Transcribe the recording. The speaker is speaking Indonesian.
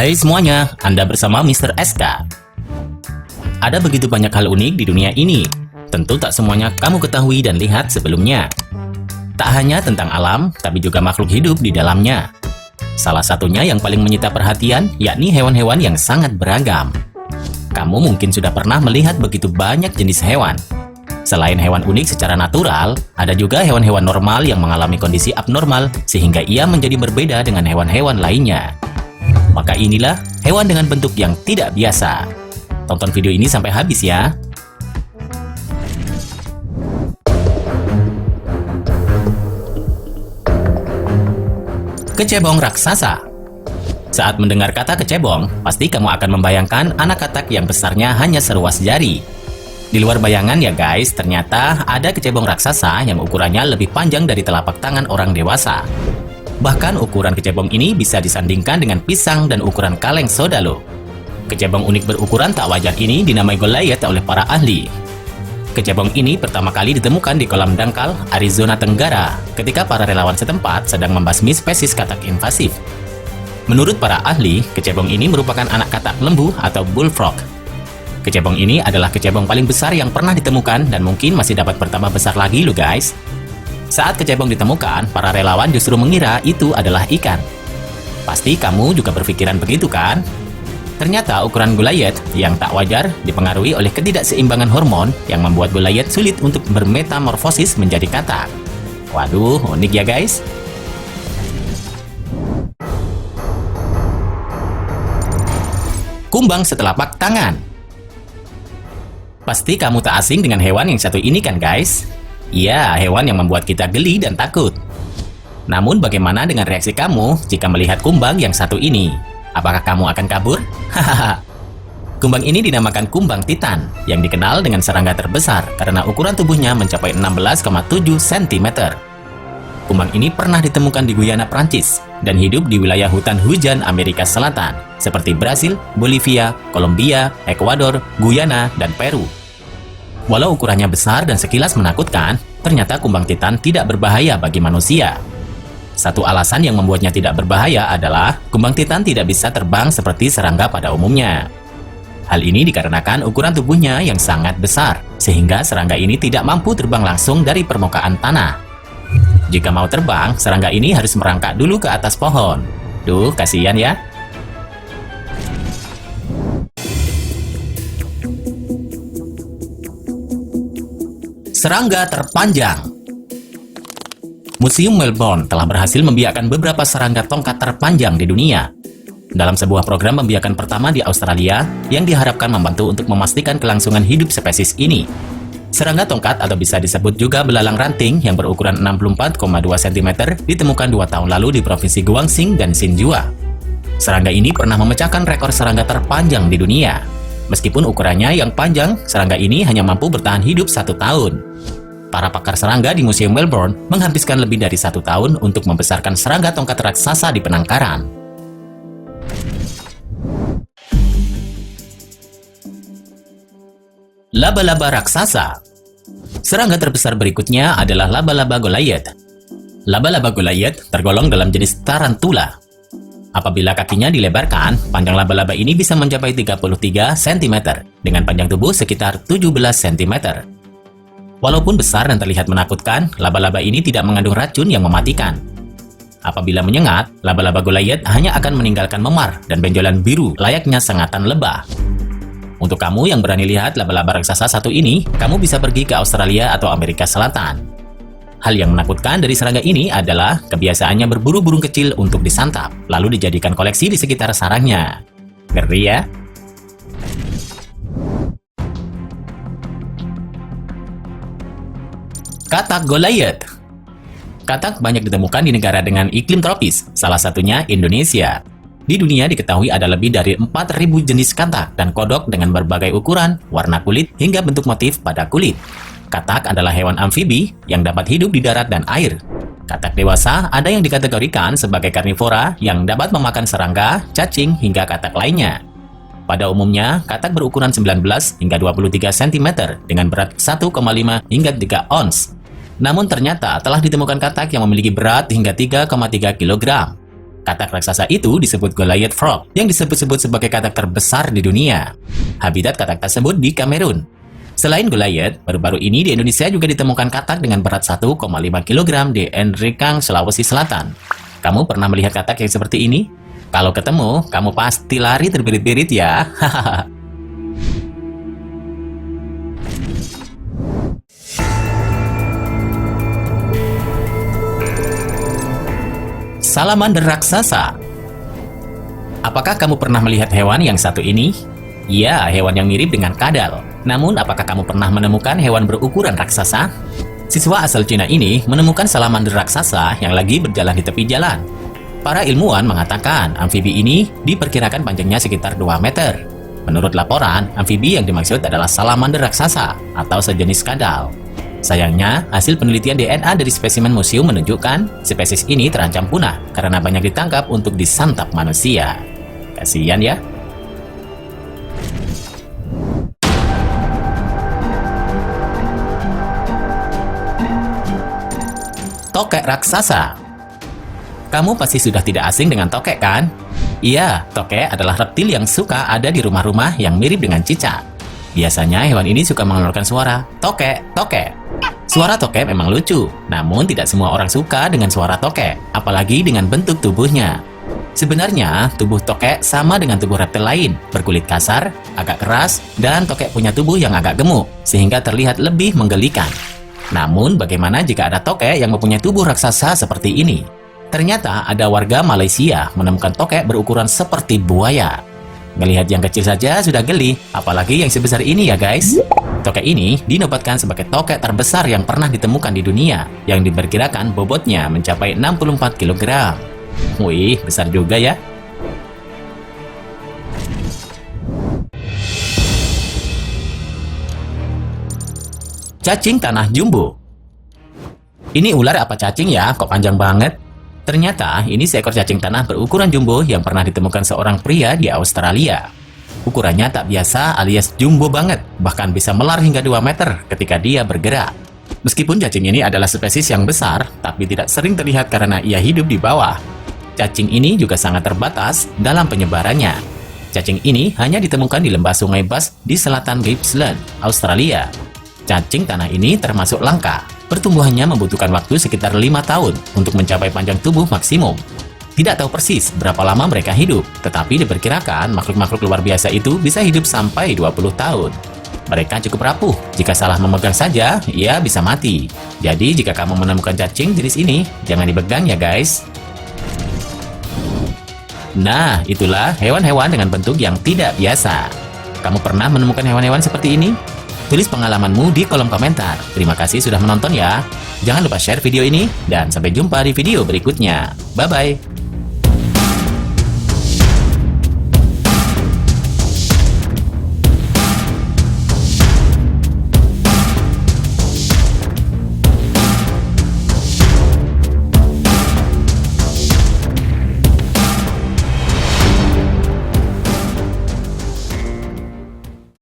Hai semuanya, Anda bersama Mr. SK. Ada begitu banyak hal unik di dunia ini. Tentu tak semuanya kamu ketahui dan lihat sebelumnya. Tak hanya tentang alam, tapi juga makhluk hidup di dalamnya. Salah satunya yang paling menyita perhatian, yakni hewan-hewan yang sangat beragam. Kamu mungkin sudah pernah melihat begitu banyak jenis hewan. Selain hewan unik secara natural, ada juga hewan-hewan normal yang mengalami kondisi abnormal sehingga ia menjadi berbeda dengan hewan-hewan lainnya. Maka inilah hewan dengan bentuk yang tidak biasa. Tonton video ini sampai habis ya. Kecebong raksasa. Saat mendengar kata kecebong, pasti kamu akan membayangkan anak katak yang besarnya hanya seruas jari. Di luar bayangan ya guys, ternyata ada kecebong raksasa yang ukurannya lebih panjang dari telapak tangan orang dewasa. Bahkan ukuran kecebong ini bisa disandingkan dengan pisang dan ukuran kaleng soda loh. Kecebong unik berukuran tak wajar ini dinamai Goliath oleh para ahli. Kecebong ini pertama kali ditemukan di kolam dangkal, Arizona Tenggara, ketika para relawan setempat sedang membasmi spesies katak invasif. Menurut para ahli, kecebong ini merupakan anak katak lembu atau bullfrog. Kecebong ini adalah kecebong paling besar yang pernah ditemukan dan mungkin masih dapat bertambah besar lagi loh guys. Saat kecebong ditemukan, para relawan justru mengira itu adalah ikan. Pasti kamu juga berpikiran begitu kan? Ternyata ukuran Goliath yang tak wajar dipengaruhi oleh ketidakseimbangan hormon yang membuat Goliath sulit untuk bermetamorfosis menjadi katak. Waduh, unik ya guys. Kumbang setelapak tangan. Pasti kamu tak asing dengan hewan yang satu ini kan guys? Iya, hewan yang membuat kita geli dan takut. Namun bagaimana dengan reaksi kamu jika melihat kumbang yang satu ini? Apakah kamu akan kabur? Hahaha. Kumbang ini dinamakan kumbang titan, yang dikenal dengan serangga terbesar karena ukuran tubuhnya mencapai 16,7 cm. Kumbang ini pernah ditemukan di Guyana, Prancis, dan hidup di wilayah hutan hujan Amerika Selatan, seperti Brasil, Bolivia, Kolombia, Ekuador, Guyana, dan Peru. Walau ukurannya besar dan sekilas menakutkan, ternyata kumbang titan tidak berbahaya bagi manusia. Satu alasan yang membuatnya tidak berbahaya adalah kumbang titan tidak bisa terbang seperti serangga pada umumnya. Hal ini dikarenakan ukuran tubuhnya yang sangat besar, sehingga serangga ini tidak mampu terbang langsung dari permukaan tanah. Jika mau terbang, serangga ini harus merangkak dulu ke atas pohon. Duh, kasihan ya. Serangga terpanjang. Museum Melbourne telah berhasil membiakkan beberapa serangga tongkat terpanjang di dunia. Dalam sebuah program pembiakan pertama di Australia yang diharapkan membantu untuk memastikan kelangsungan hidup spesies ini. Serangga tongkat atau bisa disebut juga belalang ranting yang berukuran 64,2 cm ditemukan 2 tahun lalu di Provinsi Guangxi dan Xinjiang. Serangga ini pernah memecahkan rekor serangga terpanjang di dunia. Meskipun ukurannya yang panjang, serangga ini hanya mampu bertahan hidup 1 tahun. Para pakar serangga di Museum Melbourne menghabiskan lebih dari 1 tahun untuk membesarkan serangga tongkat raksasa di penangkaran. Laba-laba raksasa. Serangga terbesar berikutnya adalah laba-laba Goliath. Laba-laba Goliath tergolong dalam jenis tarantula. Apabila kakinya dilebarkan, panjang laba-laba ini bisa mencapai 33 cm, dengan panjang tubuh sekitar 17 cm. Walaupun besar dan terlihat menakutkan, laba-laba ini tidak mengandung racun yang mematikan. Apabila menyengat, laba-laba Goliath hanya akan meninggalkan memar dan benjolan biru layaknya sengatan lebah. Untuk kamu yang berani lihat laba-laba raksasa satu ini, kamu bisa pergi ke Australia atau Amerika Selatan. Hal yang menakutkan dari serangga ini adalah kebiasaannya berburu burung kecil untuk disantap, lalu dijadikan koleksi di sekitar sarangnya. Ngeri ya? Katak Goliath. Katak banyak ditemukan di negara dengan iklim tropis, salah satunya Indonesia. Di dunia diketahui ada lebih dari 4.000 jenis katak dan kodok dengan berbagai ukuran, warna kulit, hingga bentuk motif pada kulit. Katak adalah hewan amfibi yang dapat hidup di darat dan air. Katak dewasa ada yang dikategorikan sebagai karnivora yang dapat memakan serangga, cacing, hingga katak lainnya. Pada umumnya, katak berukuran 19 hingga 23 cm dengan berat 1,5 hingga 3 ons. Namun ternyata telah ditemukan katak yang memiliki berat hingga 3,3 kg. Katak raksasa itu disebut Goliath Frog, yang disebut-sebut sebagai katak terbesar di dunia. Habitat katak tersebut di Kamerun. Selain Goliath, baru-baru ini di Indonesia juga ditemukan katak dengan berat 1,5 kg di Enrikang, Sulawesi Selatan. Kamu pernah melihat katak yang seperti ini? Kalau ketemu, kamu pasti lari terbirit-birit ya. Salamander raksasa. Apakah kamu pernah melihat hewan yang satu ini? Ya, hewan yang mirip dengan kadal. Namun, apakah kamu pernah menemukan hewan berukuran raksasa? Siswa asal Cina ini menemukan salamander raksasa yang lagi berjalan di tepi jalan. Para ilmuwan mengatakan amfibi ini diperkirakan panjangnya sekitar 2 meter. Menurut laporan, amfibi yang dimaksud adalah salamander raksasa atau sejenis kadal. Sayangnya, hasil penelitian DNA dari spesimen museum menunjukkan spesies ini terancam punah karena banyak ditangkap untuk disantap manusia. Kasihan ya. Tokek raksasa. Kamu pasti sudah tidak asing dengan tokek kan? Iya, tokek adalah reptil yang suka ada di rumah-rumah yang mirip dengan cicak. Biasanya hewan ini suka mengeluarkan suara tokek, tokek. Suara tokek memang lucu, namun tidak semua orang suka dengan suara tokek, apalagi dengan bentuk tubuhnya. Sebenarnya, tubuh tokek sama dengan tubuh reptil lain, berkulit kasar, agak keras, dan tokek punya tubuh yang agak gemuk, sehingga terlihat lebih menggelikan. Namun, bagaimana jika ada tokek yang mempunyai tubuh raksasa seperti ini? Ternyata ada warga Malaysia menemukan tokek berukuran seperti buaya. Melihat yang kecil saja sudah geli, apalagi yang sebesar ini ya guys. Tokek ini dinobatkan sebagai tokek terbesar yang pernah ditemukan di dunia, yang diperkirakan bobotnya mencapai 64 kg. Wih, besar juga ya. Cacing tanah jumbo. Ini ular apa cacing ya? Kok panjang banget? Ternyata ini seekor cacing tanah berukuran jumbo yang pernah ditemukan seorang pria di Australia. Ukurannya tak biasa alias jumbo banget, bahkan bisa melar hingga 2 meter ketika dia bergerak. Meskipun cacing ini adalah spesies yang besar, tapi tidak sering terlihat karena ia hidup di bawah. Cacing ini juga sangat terbatas dalam penyebarannya. Cacing ini hanya ditemukan di lembah Sungai Bass di selatan Gippsland, Australia. Cacing tanah ini termasuk langka. Pertumbuhannya membutuhkan waktu sekitar 5 tahun untuk mencapai panjang tubuh maksimum. Tidak tahu persis berapa lama mereka hidup, tetapi diperkirakan makhluk-makhluk luar biasa itu bisa hidup sampai 20 tahun. Mereka cukup rapuh, jika salah memegang saja, ia bisa mati. Jadi jika kamu menemukan cacing jenis ini, jangan dipegang ya guys. Nah, itulah hewan-hewan dengan bentuk yang tidak biasa. Kamu pernah menemukan hewan-hewan seperti ini? Tulis pengalamanmu di kolom komentar. Terima kasih sudah menonton ya. Jangan lupa share video ini, dan sampai jumpa di video berikutnya. Bye-bye.